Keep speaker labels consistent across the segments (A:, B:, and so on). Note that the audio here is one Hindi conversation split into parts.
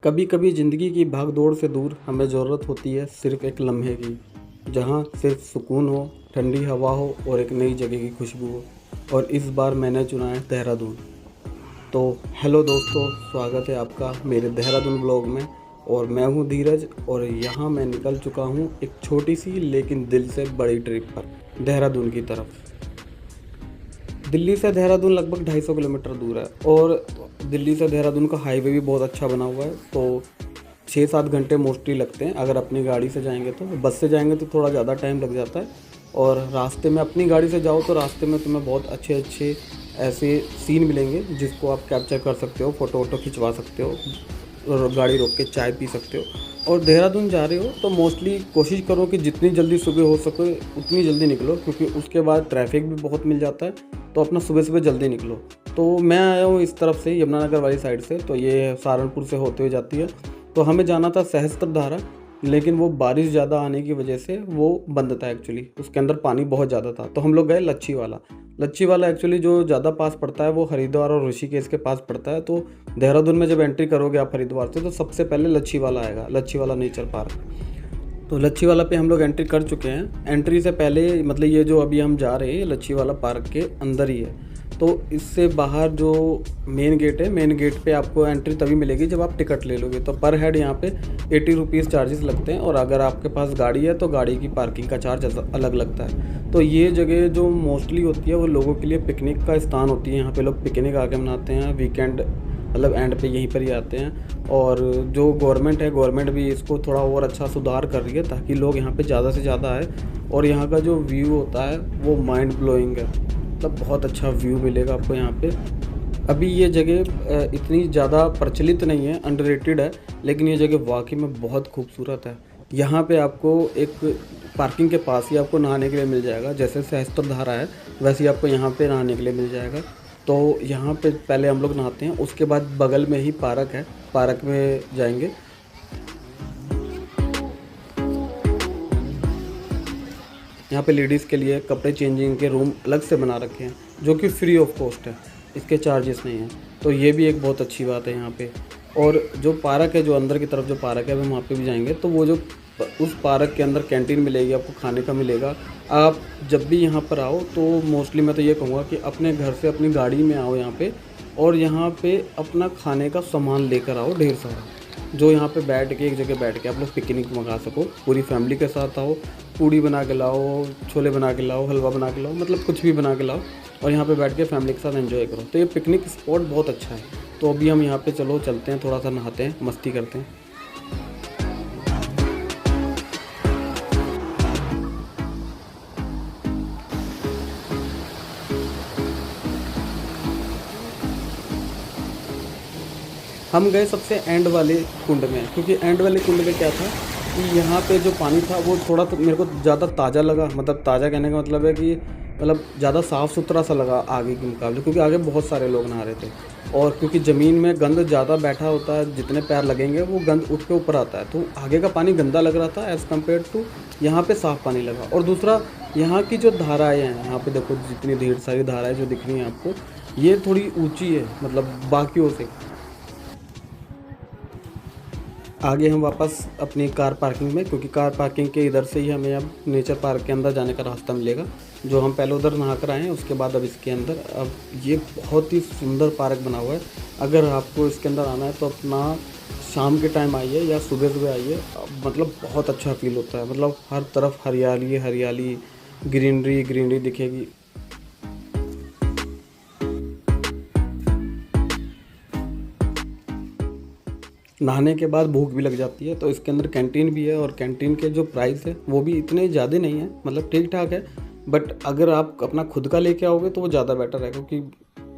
A: कभी कभी ज़िंदगी की भाग दौड़ से दूर हमें ज़रूरत होती है सिर्फ़ एक लम्हे की, जहाँ सिर्फ सुकून हो, ठंडी हवा हो और एक नई जगह की खुशबू हो। और इस बार मैंने चुना है देहरादून। तो हेलो दोस्तों, स्वागत है आपका मेरे देहरादून ब्लॉग में। और मैं हूँ धीरज और यहाँ मैं निकल चुका हूँ एक छोटी सी लेकिन दिल से बड़ी ट्रिप पर, देहरादून की तरफ। दिल्ली से देहरादून लगभग 250 किलोमीटर दूर है और दिल्ली से देहरादून का हाईवे भी बहुत अच्छा बना हुआ है। तो 6-7 घंटे मोस्टली लगते हैं अगर अपनी गाड़ी से जाएंगे। तो बस से जाएंगे तो थोड़ा ज़्यादा टाइम लग जाता है। और रास्ते में अपनी गाड़ी से जाओ तो रास्ते में तुम्हें बहुत अच्छे अच्छे ऐसे सीन मिलेंगे जिसको आप कैप्चर कर सकते हो, फ़ोटो वोटो खिंचवा सकते हो और गाड़ी रोक के चाय पी सकते हो। और देहरादून जा रहे हो तो मोस्टली कोशिश करो कि जितनी जल्दी सुबह हो सके उतनी जल्दी निकलो, क्योंकि उसके बाद ट्रैफिक भी बहुत मिल जाता है। तो अपना सुबह सुबह जल्दी निकलो। तो मैं आया हूँ इस तरफ से, यमुनानगर वाली साइड से, तो ये सहारनपुर से होते हुए जाती है। तो हमें जाना था सहस्त्रधारा, लेकिन वो बारिश ज़्यादा आने की वजह से वो बंद था। एक्चुअली उसके अंदर पानी बहुत ज़्यादा था। तो हम लोग गए लच्छी वाला। लच्छी वाला एक्चुअली जो ज़्यादा पास पड़ता है वो हरिद्वार और ऋषिकेश के पास पड़ता है। तो देहरादून में जब एंट्री करोगे आप हरिद्वार से तो सबसे पहले लच्छी वाला आएगा, लच्छी वाला नेचर पार्क। तो लच्छी वाला पे हम लोग एंट्री कर चुके हैं। एंट्री से पहले मतलब ये जो अभी हम जा रहे हैं लच्छी वाला पार्क के अंदर ही है। तो इससे बाहर जो मेन गेट है, मेन गेट पे आपको एंट्री तभी मिलेगी जब आप टिकट ले लोगे। तो पर हेड यहाँ पे 80 रुपीज़ चार्जेस लगते हैं। और अगर आपके पास गाड़ी है तो गाड़ी की पार्किंग का चार्ज अलग लगता है। तो ये जगह जो मोस्टली होती है वो लोगों के लिए पिकनिक का स्थान होती है। यहाँ पे लोग पिकनिक आके मनाते हैं, वीकेंड मतलब एंड पे यहीं पर ही आते हैं। और जो गवर्नमेंट है, गवर्नमेंट भी इसको थोड़ा और अच्छा सुधार कर रही है ताकि लोग यहाँ पे ज़्यादा से ज़्यादा आए। और यहाँ का जो व्यू होता है वो माइंड ब्लोइंग है, मतलब बहुत अच्छा व्यू मिलेगा आपको यहाँ पे। अभी ये जगह इतनी ज़्यादा प्रचलित नहीं है, अंडररेटेड है, लेकिन ये जगह वाकई में बहुत खूबसूरत है। यहाँ पे आपको एक पार्किंग के पास ही आपको नहाने के लिए मिल जाएगा। जैसे सहस्त्रधारा है वैसे ही आपको यहाँ पे नहाने के लिए मिल जाएगा। तो यहाँ पे पहले हम लोग नहाते हैं, उसके बाद बगल में ही पार्क है, पार्क में जाएंगे। यहाँ पे लेडीज़ के लिए कपड़े चेंजिंग के रूम अलग से बना रखे हैं जो कि फ्री ऑफ कॉस्ट है, इसके चार्जेस नहीं हैं। तो ये भी एक बहुत अच्छी बात है यहाँ पे। और जो पार्क है, जो अंदर की तरफ जो पार्क है, हम वहाँ पे भी जाएंगे। तो वो जो उस पार्क के अंदर कैंटीन मिलेगी, आपको खाने का मिलेगा। आप जब भी यहाँ पर आओ तो मोस्टली मैं तो ये कहूँगा कि अपने घर से अपनी गाड़ी में आओ यहाँ पे, और यहाँ पे अपना खाने का सामान लेकर आओ ढेर सारा, जो यहाँ पे बैठ के एक जगह बैठ के आप लोग पिकनिक मंगा सको। पूरी फैमिली के साथ आओ, पूड़ी बना के लाओ, छोले बना के लाओ, हलवा बना के लाओ, मतलब कुछ भी बना के लाओ और यहाँ पे बैठ के फैमिली के साथ एंजॉय करो। तो ये पिकनिक स्पॉट बहुत अच्छा है। तो अभी हम यहाँ पे चलते हैं, थोड़ा सा नहाते हैं, मस्ती करते हैं। हम गए सबसे एंड वाले कुंड में, क्योंकि एंड वाले कुंड में क्या था कि यहाँ पे जो पानी था वो थोड़ा तो मेरे को ज़्यादा ताज़ा लगा। मतलब ताज़ा कहने का मतलब है कि मतलब ज़्यादा साफ़ सुथरा सा लगा आगे के मुकाबले, क्योंकि आगे बहुत सारे लोग नहा रहे थे। और क्योंकि ज़मीन में गंद ज़्यादा बैठा होता है, जितने पैर लगेंगे वो गंद उठ के ऊपर आता है। तो आगे का पानी गंदा लग रहा था एज़ कम्पेयर टू यहाँ पे साफ़ पानी लगा। और दूसरा, यहाँ की जो धाराएँ हैं, यहाँ पे देखो जितनी ढेर सारी धाराएँ जो दिख रही हैं आपको, ये थोड़ी ऊँची है मतलब बाकियों से। आगे हम वापस अपनी कार पार्किंग में, क्योंकि कार पार्किंग के इधर से ही हमें अब नेचर पार्क के अंदर जाने का रास्ता मिलेगा, जो हम पहले उधर नहा कर आए हैं। उसके बाद अब इसके अंदर, अब ये बहुत ही सुंदर पार्क बना हुआ है। अगर आपको इसके अंदर आना है तो अपना शाम के टाइम आइए या सुबह सुबह आइए, मतलब बहुत अच्छा फील होता है। मतलब हर तरफ हरियाली हरियाली, ग्रीनरी ग्रीनरी दिखेगी। नहाने के बाद भूख भी लग जाती है, तो इसके अंदर कैंटीन भी है। और कैंटीन के जो प्राइस है वो भी इतने ज़्यादा नहीं है, मतलब ठीक ठाक है। बट अगर आप अपना खुद का लेके आओगे तो वो ज़्यादा बेटर है, क्योंकि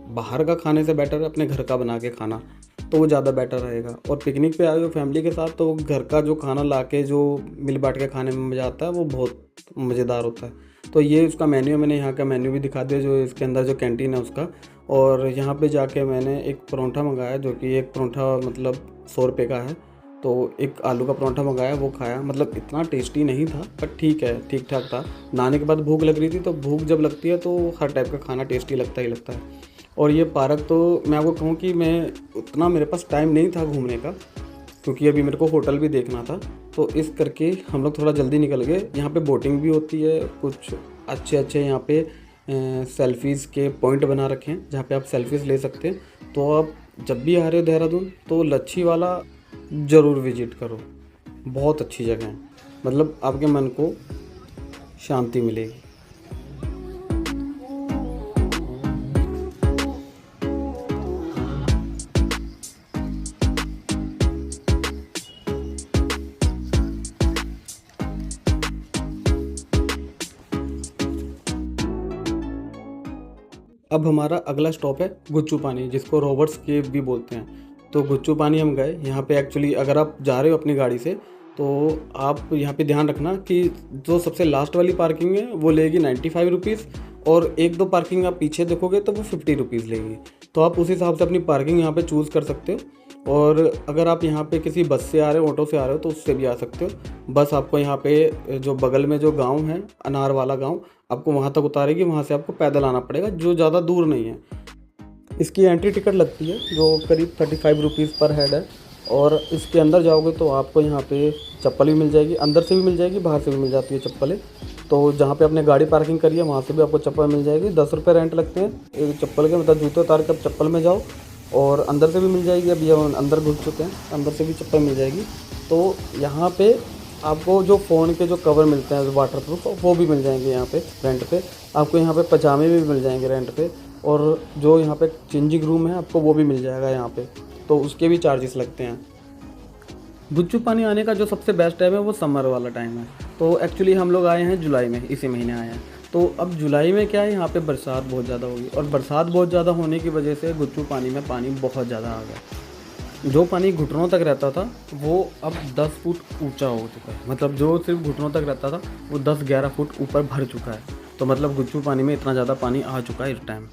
A: बाहर का खाने से बेटर है अपने घर का बना के खाना, तो वो ज़्यादा बेटर रहेगा। और पिकनिक पे आए हो फैमिली के साथ तो घर का जो खाना ला के जो मिल बांट के खाने में मज़ा आता है वो बहुत मज़ेदार होता है। तो ये उसका मेन्यू, मैंने यहाँ का मेन्यू भी दिखा दिया, जो इसके अंदर जो कैंटीन है उसका। और यहाँ पे जाके मैंने एक परोंठा मंगाया, जो कि एक परोंठा मतलब 100 रुपये का है। तो एक आलू का परोंठा मंगाया, वो खाया। मतलब इतना टेस्टी नहीं था पर ठीक है, ठीक ठाक था। नहाने के बाद भूख लग रही थी, तो भूख जब लगती है तो हर टाइप का खाना टेस्टी लगता ही लगता है। और ये पार्क तो मैं आपको कहूँ कि मैं उतना मेरे पास टाइम नहीं था घूमने का, क्योंकि अभी मेरे को होटल भी देखना था, तो इस करके हम लोग थोड़ा जल्दी निकल गए। यहाँ पे बोटिंग भी होती है, कुछ अच्छे अच्छे यहाँ पे सेल्फ़ीज़ के पॉइंट बना रखे हैं जहाँ पे आप सेल्फ़ीज़ ले सकते हैं। तो आप जब भी आ रहे हो देहरादून तो लच्छी वाला ज़रूर विज़िट करो, बहुत अच्छी जगह है, मतलब आपके मन को शांति मिलेगी। अब हमारा अगला स्टॉप है गुच्चू पानी, जिसको रॉबर्ट्स केव भी बोलते हैं। तो गुच्चू पानी हम गए। यहाँ पे एक्चुअली अगर आप जा रहे हो अपनी गाड़ी से तो आप यहाँ पे ध्यान रखना कि जो सबसे लास्ट वाली पार्किंग है वो लेगी 95 रुपीज़, और एक दो पार्किंग आप पीछे देखोगे तो वो 50 रुपीज़ लेगी। तो आप उस हिसाब से अपनी पार्किंग यहाँ पे चूज़ कर सकते हो। और अगर आप यहाँ पे किसी बस से आ रहे हो, ऑटो से आ रहे हो, तो उससे भी आ सकते हो। बस आपको यहाँ पे जो बगल में जो गांव है, अनार वाला गांव, आपको वहाँ तक उतारेगी। वहाँ से आपको पैदल आना पड़ेगा, जो ज़्यादा दूर नहीं है। इसकी एंट्री टिकट लगती है जो करीब 35 रुपीज़ पर हेड है। और इसके अंदर जाओगे तो आपको यहाँ पे चप्पल भी मिल जाएगी, अंदर से भी मिल जाएगी, बाहर से भी मिल जाती है चप्पलें। तो जहाँ पे आपने गाड़ी पार्किंग करी है वहाँ से भी आपको चप्पल मिल जाएगी। 10 रुपये रेंट लगते हैं एक चप्पल के, मतलब जूते उतार कर चप्पल में जाओ, और अंदर से भी मिल जाएगी। अभी हम अंदर घुस चुके हैं, अंदर से भी चप्पल मिल जाएगी। तो यहाँ पे आपको जो फ़ोन के जो कवर मिलते हैं वाटर प्रूफ, वो भी मिल जाएंगे यहाँ पे रेंट पे। आपको यहाँ पे पजामे भी मिल जाएंगे रेंट पे, और जो यहाँ पे चेंजिंग रूम है आपको वो भी मिल जाएगा यहाँ पे, तो उसके भी चार्जेस लगते हैं। गुच्चू पानी आने का जो सबसे बेस्ट टाइम है वो समर वाला टाइम है। तो एक्चुअली हम लोग आए हैं जुलाई में, इसी महीने आए हैं। तो अब जुलाई में क्या है, यहाँ पे बरसात बहुत ज़्यादा होगी, और बरसात बहुत ज़्यादा होने की वजह से गुच्चू पानी में पानी बहुत ज़्यादा आ गया। जो पानी घुटनों तक रहता था वो अब 10 फुट ऊंचा हो चुका है, मतलब जो सिर्फ घुटनों तक रहता था वो 10-11 फुट ऊपर भर चुका है। तो मतलब गुच्चू पानी में इतना ज़्यादा पानी आ चुका है इस टाइम।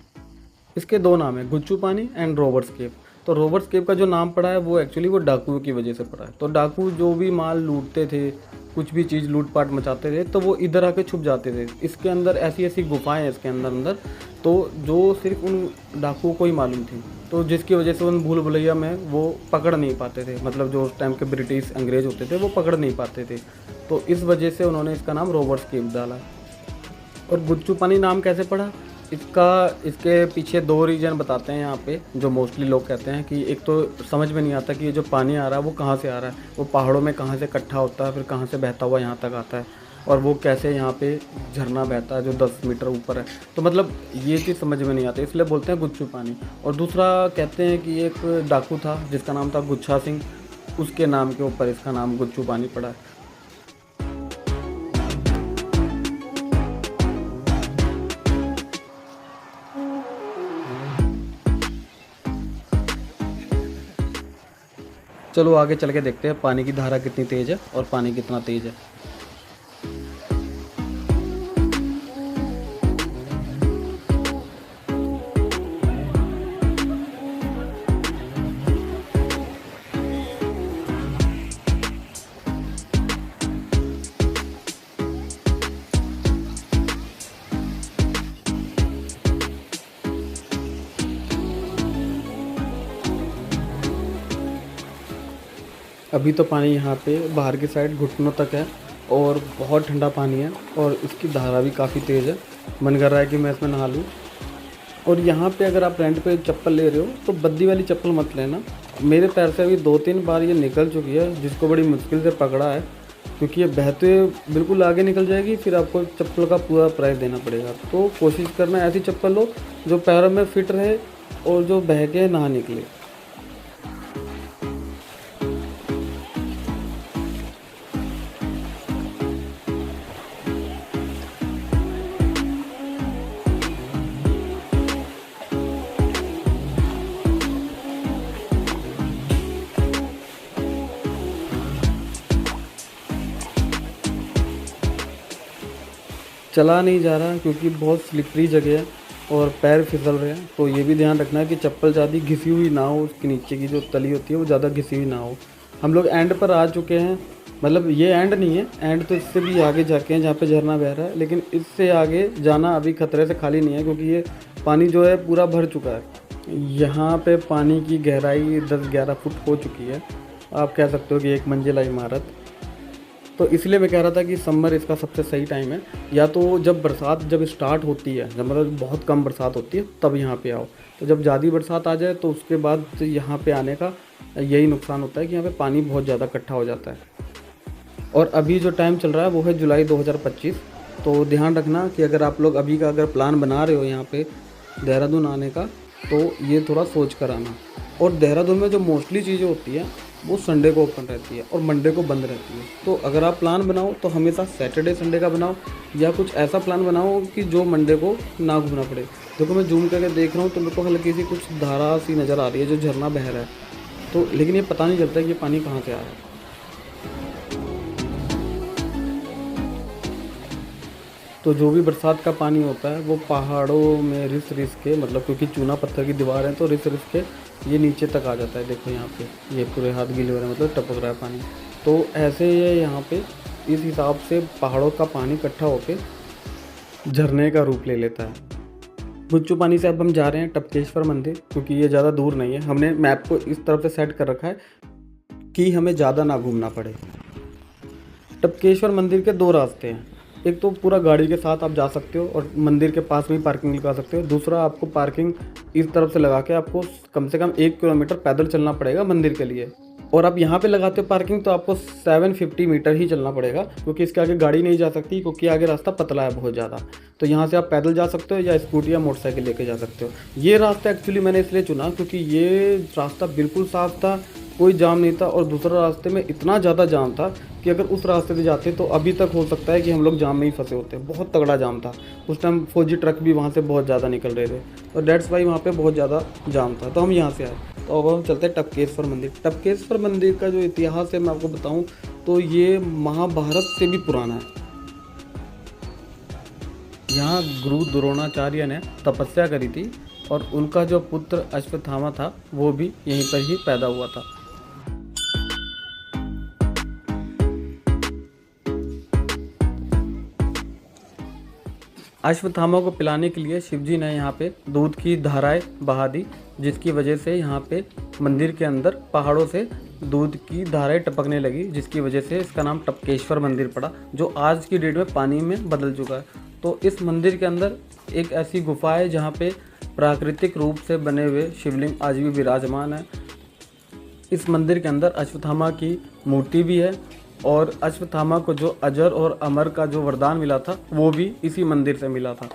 A: इसके दो नाम है, गुच्चू पानी एंड रॉबर्ट्स केव। तो रॉबर्ट्स केव का जो नाम पड़ा है वो एक्चुअली वो डाकुओं की वजह से पड़ा है। तो डाकू जो भी माल लूटते थे, कुछ भी चीज़ लूटपाट मचाते थे, तो वो इधर आके छुप जाते थे। इसके अंदर ऐसी ऐसी गुफाएं हैं इसके अंदर तो जो सिर्फ उन डाकुओं को ही मालूम थी। तो जिसकी वजह से उन भूल भुलैया में वो पकड़ नहीं पाते थे, मतलब जो उस टाइम के ब्रिटिश अंग्रेज़ होते थे वो पकड़ नहीं पाते थे। तो इस वजह से उन्होंने इसका नाम रॉबर्ट्स केव डाला। और गुच्चू पानी नाम कैसे पड़ा इसके पीछे 2 रीज़न बताते हैं यहाँ पे, जो मोस्टली लोग कहते हैं कि एक तो समझ में नहीं आता कि ये जो पानी आ रहा है वो कहाँ से आ रहा है, वो पहाड़ों में कहाँ से इकट्ठा होता है, फिर कहाँ से बहता हुआ यहाँ तक आता है, और वो कैसे यहाँ पे झरना बहता है जो 10 मीटर ऊपर है। तो मतलब ये चीज़ समझ में नहीं आती, इसलिए बोलते हैं गुच्चू पानी। और दूसरा कहते हैं कि एक डाकू था जिसका नाम था गुच्छा सिंह, उसके नाम के ऊपर इसका नाम गुच्चू पानी पड़ा है। चलो आगे चल के देखते हैं पानी की धारा कितनी तेज़ है और पानी कितना तेज़ है। अभी तो पानी यहाँ पे बाहर की साइड घुटनों तक है, और बहुत ठंडा पानी है, और इसकी धारा भी काफ़ी तेज़ है। मन कर रहा है कि मैं इसमें नहा लूँ। और यहाँ पे अगर आप रेंट पे चप्पल ले रहे हो तो बद्दी वाली चप्पल मत लेना। मेरे पैर से अभी 2-3 बार ये निकल चुकी है, जिसको बड़ी मुश्किल से पकड़ा है, क्योंकि ये बहते बिल्कुल आगे निकल जाएगी, फिर आपको चप्पल का पूरा प्राइस देना पड़ेगा। तो कोशिश करना ऐसी चप्पल लो जो पैरों में फिट रहे और जो बह के ना निकले। चला नहीं जा रहा क्योंकि बहुत स्लिपरी जगह है और पैर फिसल रहे हैं। तो ये भी ध्यान रखना है कि चप्पल ज़्यादा घिसी हुई ना हो, उसके नीचे की जो तली होती है वो ज़्यादा घिसी हुई ना हो। हम लोग एंड पर आ चुके हैं, मतलब ये एंड नहीं है, एंड तो इससे भी आगे जाके हैं जहाँ पे झरना बह रहा है, लेकिन इससे आगे जाना अभी खतरे से खाली नहीं है, क्योंकि ये पानी जो है पूरा भर चुका है। यहाँ पे पानी की गहराई 10-11 फुट हो चुकी है, आप कह सकते हो कि एक मंजिला इमारत। तो इसलिए मैं कह रहा था कि समर इसका सबसे सही टाइम है, या तो जब बरसात जब स्टार्ट होती है, जब मतलब बहुत कम बरसात होती है तब यहाँ पे आओ। तो जब ज़्यादा बरसात आ जाए तो उसके बाद यहाँ पे आने का यही नुकसान होता है कि यहाँ पे पानी बहुत ज़्यादा इकट्ठा हो जाता है। और अभी जो टाइम चल रहा है वो है जुलाई 2025। तो ध्यान रखना कि अगर आप लोग अभी का अगर प्लान बना रहे हो यहाँ पे देहरादून आने का, तो ये थोड़ा सोच कर आना। और देहरादून में जो मोस्टली चीज़ें होती हैं वो संडे को ओपन रहती है और मंडे को बंद रहती है। तो अगर आप प्लान बनाओ तो हमेशा सैटरडे संडे का बनाओ, या कुछ ऐसा प्लान बनाओ कि जो मंडे को ना घूमना पड़े। देखो मैं जूम करके देख रहा हूँ तो मेरे को हल्की सी कुछ धारा सी नज़र आ रही है, जो झरना बह रहा है। तो लेकिन ये पता नहीं चलता कि ये पानी कहाँ से आ रहा है। तो जो भी बरसात का पानी होता है वो पहाड़ों में रिस रिस के, मतलब क्योंकि चूना पत्थर की दीवार है तो रिस रिस के ये नीचे तक आ जाता है। देखो यहाँ पे ये पूरे हाथ गीले हो रहे हैं, मतलब टपक रहा है पानी। तो ऐसे ये यहाँ पे इस हिसाब से पहाड़ों का पानी इकट्ठा होके झरने का रूप ले लेता है। गुच्चू पानी से अब हम जा रहे हैं टपकेश्वर मंदिर, क्योंकि ये ज़्यादा दूर नहीं है। हमने मैप को इस तरफ से सेट कर रखा है कि हमें ज़्यादा ना घूमना पड़े। टपकेश्वर मंदिर के दो रास्ते हैं, एक तो पूरा गाड़ी के साथ आप जा सकते हो और मंदिर के पास में ही पार्किंग लगा सकते हो। दूसरा, आपको पार्किंग इस तरफ से लगा के आपको कम से कम 1 किलोमीटर पैदल चलना पड़ेगा मंदिर के लिए। और आप यहाँ पे लगाते हो पार्किंग तो आपको 750 मीटर ही चलना पड़ेगा, क्योंकि इसके आगे गाड़ी नहीं जा सकती, क्योंकि आगे रास्ता पतला है बहुत ज़्यादा। तो यहाँ से आप पैदल जा सकते हो या स्कूटी या मोटरसाइकिल लेके जा सकते हो। ये रास्ता एक्चुअली मैंने इसलिए चुना क्योंकि ये रास्ता बिल्कुल साफ़ था, कोई जाम नहीं था। और दूसरा रास्ते में इतना ज़्यादा जाम था कि अगर उस रास्ते से जाते तो अभी तक हो सकता है कि हम लोग जाम में ही फंसे होते। बहुत तगड़ा जाम था उस टाइम, फौजी ट्रक भी वहाँ से बहुत ज़्यादा निकल रहे थे और डेट्स वाई वहाँ पे बहुत ज़्यादा जाम था। तो हम यहाँ से आए। तो अब हम चलते हैं टपकेश्वर मंदिर। टपकेश्वर मंदिर का जो इतिहास है मैं आपको बताऊँ तो ये महाभारत से भी पुराना है। यहाँ गुरु द्रोणाचार्य ने तपस्या करी थी और उनका जो पुत्र अश्वत्थामा था वो भी यहीं पर ही पैदा हुआ था। अश्वत्थामा को पिलाने के लिए शिवजी ने यहाँ पे दूध की धाराएं बहा दी, जिसकी वजह से यहाँ पे मंदिर के अंदर पहाड़ों से दूध की धाराएं टपकने लगी, जिसकी वजह से इसका नाम टपकेश्वर मंदिर पड़ा, जो आज की डेट में पानी में बदल चुका है। तो इस मंदिर के अंदर एक ऐसी गुफा है जहाँ पे प्राकृतिक रूप से बने हुए शिवलिंग आज भी विराजमान है। इस मंदिर के अंदर अश्वत्थामा की मूर्ति भी है और अश्वत्थामा को जो अजर और अमर का जो वरदान मिला था वो भी इसी मंदिर से मिला था।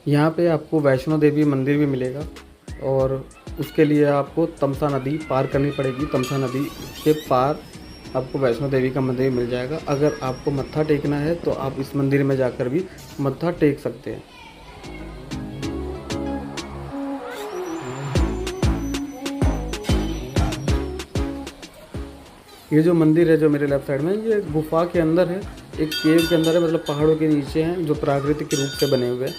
A: यहाँ पे आपको वैष्णो देवी मंदिर भी मिलेगा और उसके लिए आपको तमसा नदी पार करनी पड़ेगी। तमसा नदी के पार आपको वैष्णो देवी का मंदिर मिल जाएगा। अगर आपको मत्था टेकना है तो आप इस मंदिर में जाकर भी मत्था टेक सकते हैं। ये जो मंदिर है जो मेरे लेफ्ट साइड में, ये गुफा के अंदर है, एक केव के अंदर है, मतलब पहाड़ों के नीचे हैं, जो प्राकृतिक रूप से बने हुए हैं।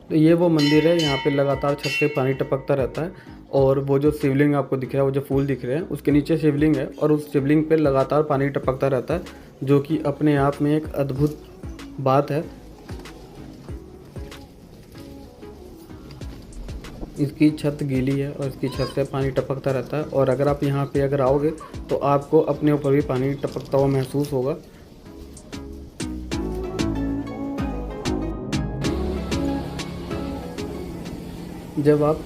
A: तो ये वो मंदिर है, यहाँ पे लगातार छत से पानी टपकता रहता है। और वो जो शिवलिंग आपको दिख रहा है, वो जो फूल दिख रहे हैं, उसके नीचे शिवलिंग है और उस शिवलिंग पे लगातार पानी टपकता रहता है, जो कि अपने आप में एक अद्भुत बात है। इसकी छत गीली है और इसकी छत से पानी टपकता रहता है। और अगर आप यहाँ पे अगर आओगे तो आपको अपने ऊपर भी पानी टपकता हुआ महसूस होगा। जब आप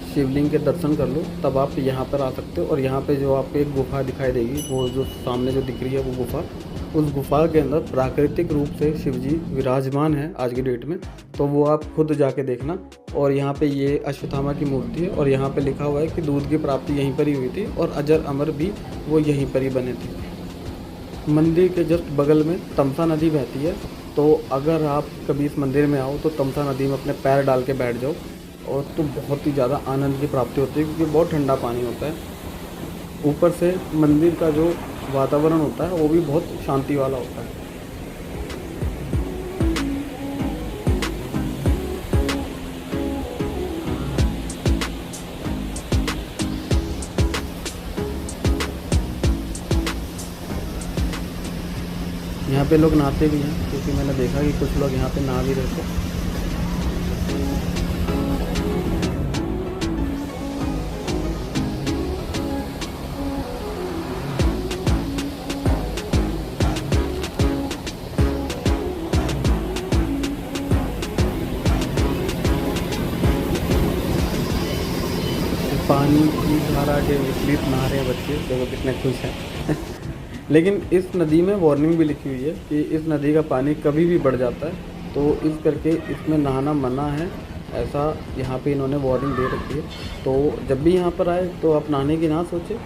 A: शिवलिंग के दर्शन कर लो तब आप यहाँ पर आ सकते हो। और यहाँ पे जो आपको एक गुफा दिखाई देगी, वो जो सामने जो दिख रही है वो गुफा, उस गुफा के अंदर प्राकृतिक रूप से शिवजी विराजमान है आज की डेट में, तो वो आप खुद जाके देखना। और यहाँ पे ये अश्वत्थामा की मूर्ति है और यहाँ पे लिखा हुआ है कि दूध की प्राप्ति यहीं पर ही हुई थी और अजर अमर भी वो यहीं पर ही बने थे। मंदिर के जस्ट बगल में तमसा नदी बहती है, तो अगर आप कभी इस मंदिर में आओ तो तमसा नदी में अपने पैर डाल के बैठ जाओ और तो बहुत ही ज़्यादा आनंद की प्राप्ति होती है, क्योंकि बहुत ठंडा पानी होता है। ऊपर से मंदिर का जो वातावरण होता है वो भी बहुत शांति वाला होता है। यहाँ पे लोग नहाते भी हैं, क्योंकि मैंने देखा कि कुछ लोग यहाँ पे नहा भी रहते हैं। पानी की धारा के विपरीत नहा रहे हैं बच्चे, देखो कितने खुश हैं। लेकिन इस नदी में वार्निंग भी लिखी हुई है कि इस नदी का पानी कभी भी बढ़ जाता है, तो इस करके इसमें नहाना मना है, ऐसा यहाँ पे इन्होंने वार्निंग दे रखी है। तो जब भी यहाँ पर आए तो आप नहाने की ना सोचें।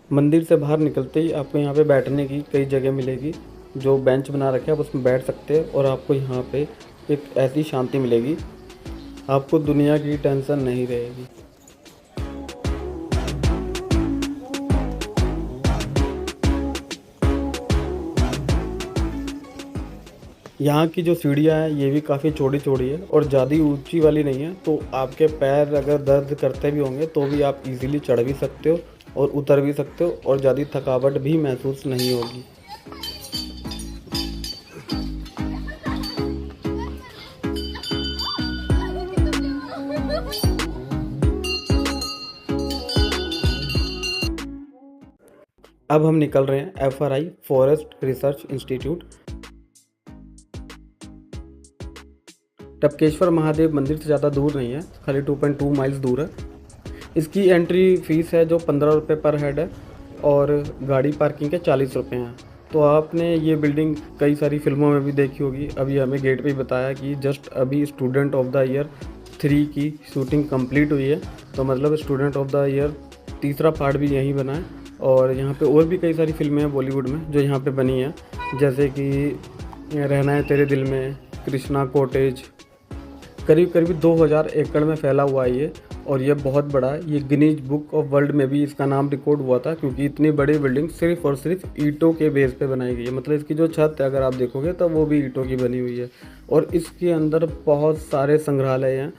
A: मंदिर से बाहर निकलते ही आपको यहाँ पे बैठने की कई जगह मिलेगी, जो बेंच बना रखे हैं आप उसमें बैठ सकते हैं और आपको यहाँ पे एक ऐसी शांति मिलेगी, आपको दुनिया की टेंशन नहीं रहेगी। यहाँ की जो सीढ़ियाँ हैं ये भी काफ़ी चौड़ी चौड़ी है और ज़्यादा ऊंची वाली नहीं है, तो आपके पैर अगर दर्द करते भी होंगे तो भी आप इजीली चढ़ भी सकते हो और उतर भी सकते हो और ज़्यादा थकावट भी महसूस नहीं होगी। अब हम निकल रहे हैं FRI forest research institute. Tapkeshwar Mahadev मंदिर से ज़्यादा दूर नहीं है, खाली 2.2 माइल्स दूर है। इसकी एंट्री फीस है जो 15 रुपये पर हेड है और गाड़ी पार्किंग के 40 रुपये हैं। तो आपने ये बिल्डिंग कई सारी फिल्मों में भी देखी होगी। अभी हमें गेट पे ही बताया कि जस्ट अभी स्टूडेंट ऑफ द ईयर 3 की शूटिंग कंप्लीट हुई है, तो मतलब स्टूडेंट ऑफ द ईयर तीसरा पार्ट भी यहीं बना है। और यहाँ पे और भी कई सारी फिल्में हैं बॉलीवुड में जो यहाँ पे बनी हैं, जैसे कि रहना है तेरे दिल में, कृष्णा कॉटेज। करीब करीब 2000 एकड़ में फैला हुआ है ये, और ये बहुत बड़ा है। ये गिनीज बुक ऑफ वर्ल्ड में भी इसका नाम रिकॉर्ड हुआ था, क्योंकि इतनी बड़ी बिल्डिंग सिर्फ और सिर्फ ईंटों के बेस पे बनाई गई है। मतलब इसकी जो छत है अगर आप देखोगे तो वो भी ईंटों की बनी हुई है, और इसके अंदर बहुत सारे संग्रहालय हैं।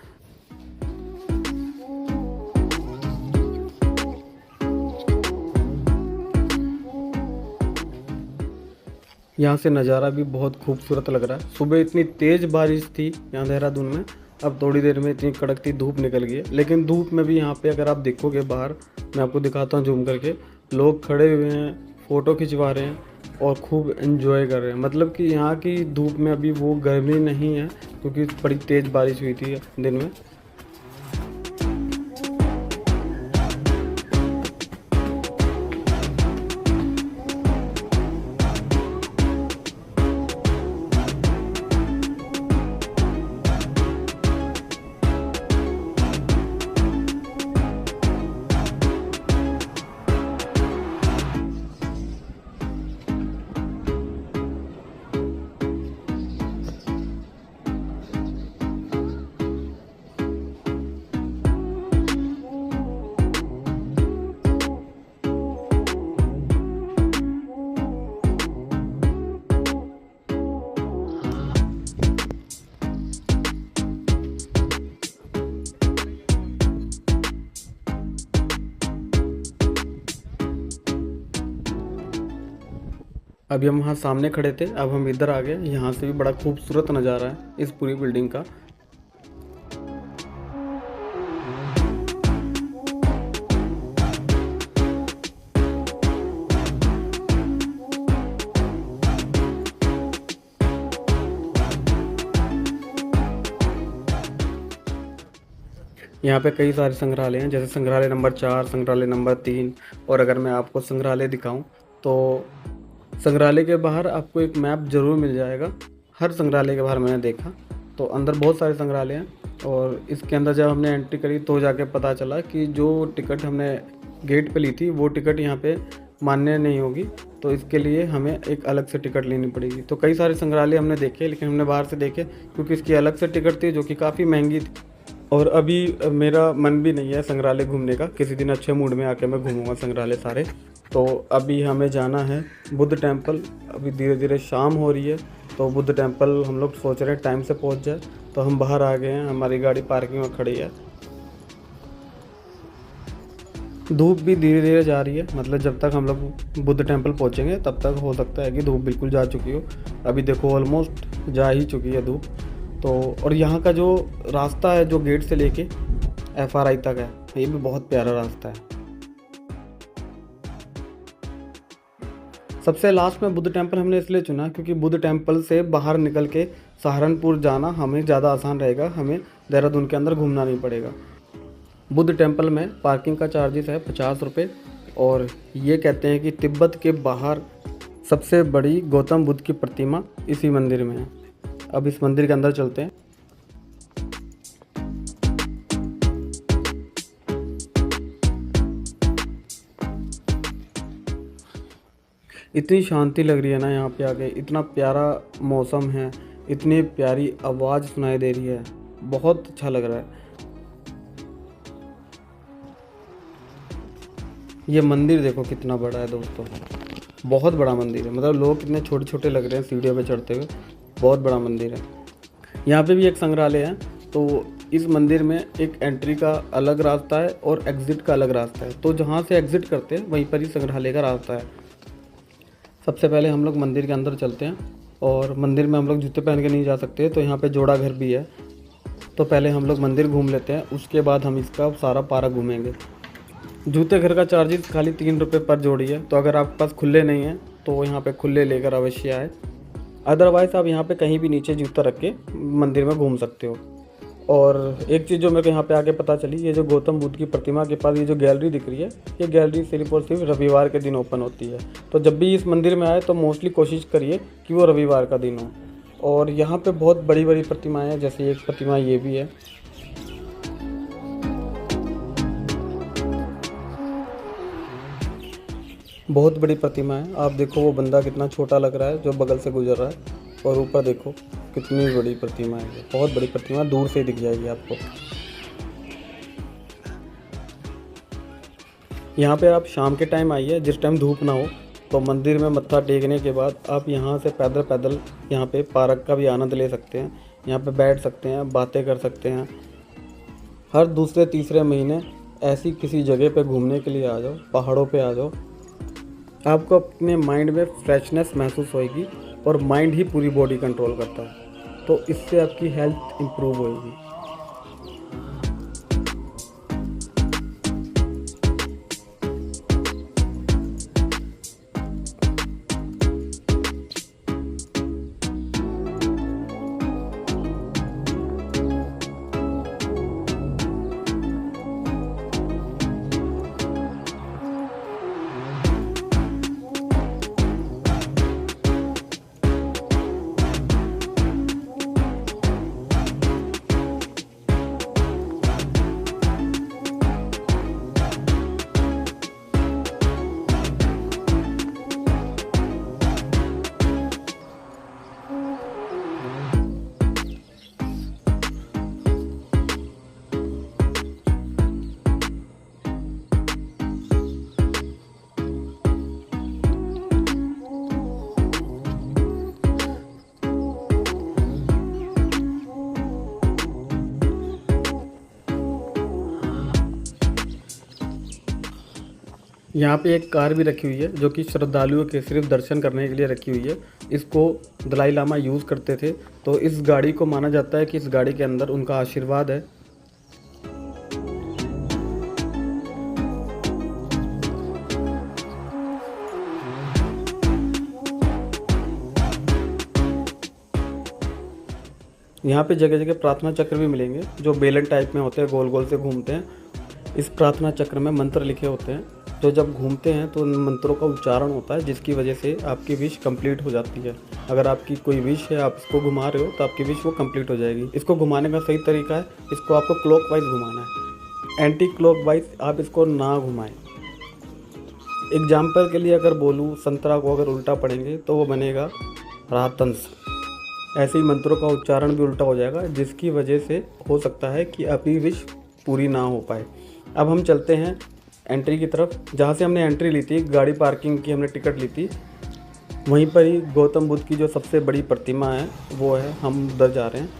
A: यहाँ से नज़ारा भी बहुत खूबसूरत लग रहा है। सुबह इतनी तेज़ बारिश थी यहाँ देहरादून में, अब थोड़ी देर में इतनी कड़कती धूप निकल गई है। लेकिन धूप में भी यहाँ पे अगर आप देखोगे बाहर, मैं आपको दिखाता हूँ जूम करके, लोग खड़े हुए हैं, फ़ोटो खिंचवा रहे हैं और खूब एंजॉय कर रहे हैं। मतलब कि यहाँ की धूप में अभी वो गर्मी नहीं है, क्योंकि बड़ी तेज़ बारिश हुई थी दिन में। अभी हम वहाँ सामने खड़े थे, अब हम इधर आ गए। यहाँ से भी बड़ा खूबसूरत नज़ारा है इस पूरी बिल्डिंग का। यहाँ पे कई सारे संग्रहालय हैं, जैसे संग्रहालय नंबर 4, संग्रहालय नंबर 3। और अगर मैं आपको संग्रहालय दिखाऊं तो संग्रहालय के बाहर आपको एक मैप ज़रूर मिल जाएगा। हर संग्रहालय के बाहर मैंने देखा तो अंदर बहुत सारे संग्रहालय हैं, और इसके अंदर जब हमने एंट्री करी तो जाके पता चला कि जो टिकट हमने गेट पे ली थी वो टिकट यहाँ पे मान्य नहीं होगी, तो इसके लिए हमें एक अलग से टिकट लेनी पड़ेगी। तो कई सारे संग्रहालय हमने देखे, लेकिन हमने बाहर से देखे क्योंकि इसकी अलग से टिकट थी जो कि काफ़ी महंगी थी। और अभी मेरा मन भी नहीं है संग्रहालय घूमने का, किसी दिन अच्छे मूड में आके मैं घूमूंगा संग्रहालय सारे। तो अभी हमें जाना है बुद्ध टेम्पल। अभी धीरे धीरे शाम हो रही है, तो बुद्ध टेम्पल हम लोग सोच रहे हैं टाइम से पहुंच जाए। तो हम बाहर आ गए हैं, हमारी गाड़ी पार्किंग में खड़ी है। धूप भी धीरे धीरे जा रही है, मतलब जब तक हम लोग बुद्ध टेम्पल पहुंचेंगे तब तक हो सकता है कि धूप बिल्कुल जा चुकी हो। अभी देखो ऑलमोस्ट जा ही चुकी है धूप। तो और यहाँ का जो रास्ता है जो गेट से लेके FRI तक है, ये भी बहुत प्यारा रास्ता है। सबसे लास्ट में बुद्ध टेम्पल हमने इसलिए चुना क्योंकि बुद्ध टेम्पल से बाहर निकल के सहारनपुर जाना हमें ज़्यादा आसान रहेगा, हमें देहरादून के अंदर घूमना नहीं पड़ेगा। बुद्ध टेम्पल में पार्किंग का चार्जेस है 50 रुपये, और ये कहते हैं कि तिब्बत के बाहर सबसे बड़ी गौतम बुद्ध की प्रतिमा इसी मंदिर में है। अब इस मंदिर के अंदर चलते हैं। इतनी शांति लग रही है ना यहाँ पे आके, इतना प्यारा मौसम है, इतनी प्यारी आवाज़ सुनाई दे रही है, बहुत अच्छा लग रहा है। ये मंदिर देखो कितना बड़ा है दोस्तों, बहुत बड़ा मंदिर है। मतलब लोग कितने छोटे छोटे लग रहे हैं सीढ़ियों पे चढ़ते हुए, बहुत बड़ा मंदिर है। यहाँ पे भी एक संग्रहालय है, तो इस मंदिर में एक एंट्री का अलग रास्ता है और एग्ज़िट का अलग रास्ता है। तो जहाँ से एग्ज़िट करते हैं वहीं पर ही संग्रहालय का रास्ता है। सबसे पहले हम लोग मंदिर के अंदर चलते हैं, और मंदिर में हम लोग जूते पहन के नहीं जा सकते, तो यहाँ पे जोड़ा घर भी है। तो पहले हम लोग मंदिर घूम लेते हैं, उसके बाद हम इसका सारा पार्क घूमेंगे। जूते घर का चार्जेस खाली 3 रुपये पर जोड़ी है, तो अगर आपके पास खुले नहीं हैं तो यहाँ पे खुले लेकर अवश्य आए। अदरवाइज़ आप यहाँ पे कहीं भी नीचे जूता रख के मंदिर में घूम सकते हो। और एक चीज़ जो मेरे को यहाँ पे आके पता चली, ये जो गौतम बुद्ध की प्रतिमा के पास ये जो गैलरी दिख रही है, ये गैलरी सिर्फ और सिर्फ रविवार के दिन ओपन होती है। तो जब भी इस मंदिर में आए तो मोस्टली कोशिश करिए कि वो रविवार का दिन हो। और यहाँ पे बहुत बड़ी बड़ी प्रतिमाएँ हैं, जैसे एक प्रतिमा ये भी है। बहुत बड़ी प्रतिमा है, आप देखो वो बंदा कितना छोटा लग रहा है जो बगल से गुजर रहा है, और ऊपर देखो कितनी बड़ी प्रतिमा है। ये बहुत बड़ी प्रतिमा, दूर से दिख जाएगी आपको। यहाँ पे आप शाम के टाइम आइए, जिस टाइम धूप ना हो, तो मंदिर में मत्था टेकने के बाद आप यहाँ से पैदल पैदल यहाँ पे पार्क का भी आनंद ले सकते हैं। यहाँ पे बैठ सकते हैं, बातें कर सकते हैं। हर दूसरे तीसरे महीने ऐसी किसी जगह पे घूमने के लिए आ जाओ, पहाड़ों पे आ जाओ, आपको अपने माइंड में फ्रेशनेस महसूस होएगी। और माइंड ही पूरी बॉडी कंट्रोल करता है, तो इससे आपकी हेल्थ इम्प्रूव होएगी। यहाँ पे एक कार भी रखी हुई है जो कि श्रद्धालुओं के सिर्फ दर्शन करने के लिए रखी हुई है। इसको दलाई लामा यूज़ करते थे, तो इस गाड़ी को माना जाता है कि इस गाड़ी के अंदर उनका आशीर्वाद है। यहाँ पे जगह जगह प्रार्थना चक्र भी मिलेंगे जो बेलन टाइप में होते हैं, गोल गोल से घूमते हैं। इस प्रार्थना चक्र में मंत्र लिखे होते हैं जो जब घूमते हैं तो उन मंत्रों का उच्चारण होता है, जिसकी वजह से आपकी विश कंप्लीट हो जाती है। अगर आपकी कोई विश है, आप इसको घुमा रहे हो तो आपकी विश वो कंप्लीट हो जाएगी। इसको घुमाने का सही तरीका है, इसको आपको क्लॉकवाइज घुमाना है, एंटी क्लॉकवाइज आप इसको ना घुमाएं। एग्जाम्पल के लिए अगर बोलूँ, संतरा को अगर उल्टा पढ़ेंगे तो वो बनेगा रातंस। ऐसे ही मंत्रों का उच्चारण भी उल्टा हो जाएगा, जिसकी वजह से हो सकता है कि आपकी विश पूरी ना हो पाए। अब हम चलते हैं एंट्री की तरफ, जहाँ से हमने एंट्री ली थी, गाड़ी पार्किंग की हमने टिकट ली थी, वहीं पर ही गौतम बुद्ध की जो सबसे बड़ी प्रतिमा है वो है, हम उधर जा रहे हैं।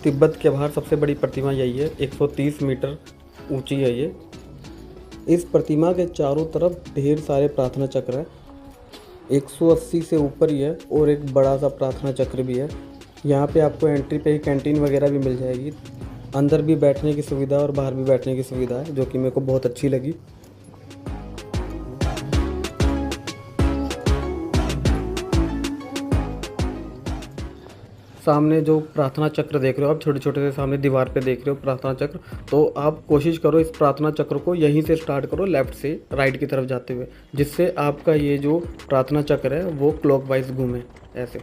A: तिब्बत के बाहर सबसे बड़ी प्रतिमा यही है, 130 मीटर ऊंची है ये। इस प्रतिमा के चारों तरफ ढेर सारे प्रार्थना चक्र है, 180 से ऊपर ही है, और एक बड़ा सा प्रार्थना चक्र भी है। यहाँ पे आपको एंट्री पे ही कैंटीन वगैरह भी मिल जाएगी, अंदर भी बैठने की सुविधा और बाहर भी बैठने की सुविधा है, जो कि मेरे को बहुत अच्छी लगी। सामने जो प्रार्थना चक्र देख रहे हो आप, छोटे छोटे से सामने दीवार पे देख रहे हो प्रार्थना चक्र, तो आप कोशिश करो इस प्रार्थना चक्र को यहीं से स्टार्ट करो, लेफ़्ट से राइट की तरफ जाते हुए, जिससे आपका ये जो प्रार्थना चक्र है वो क्लॉकवाइज घूमे ऐसे।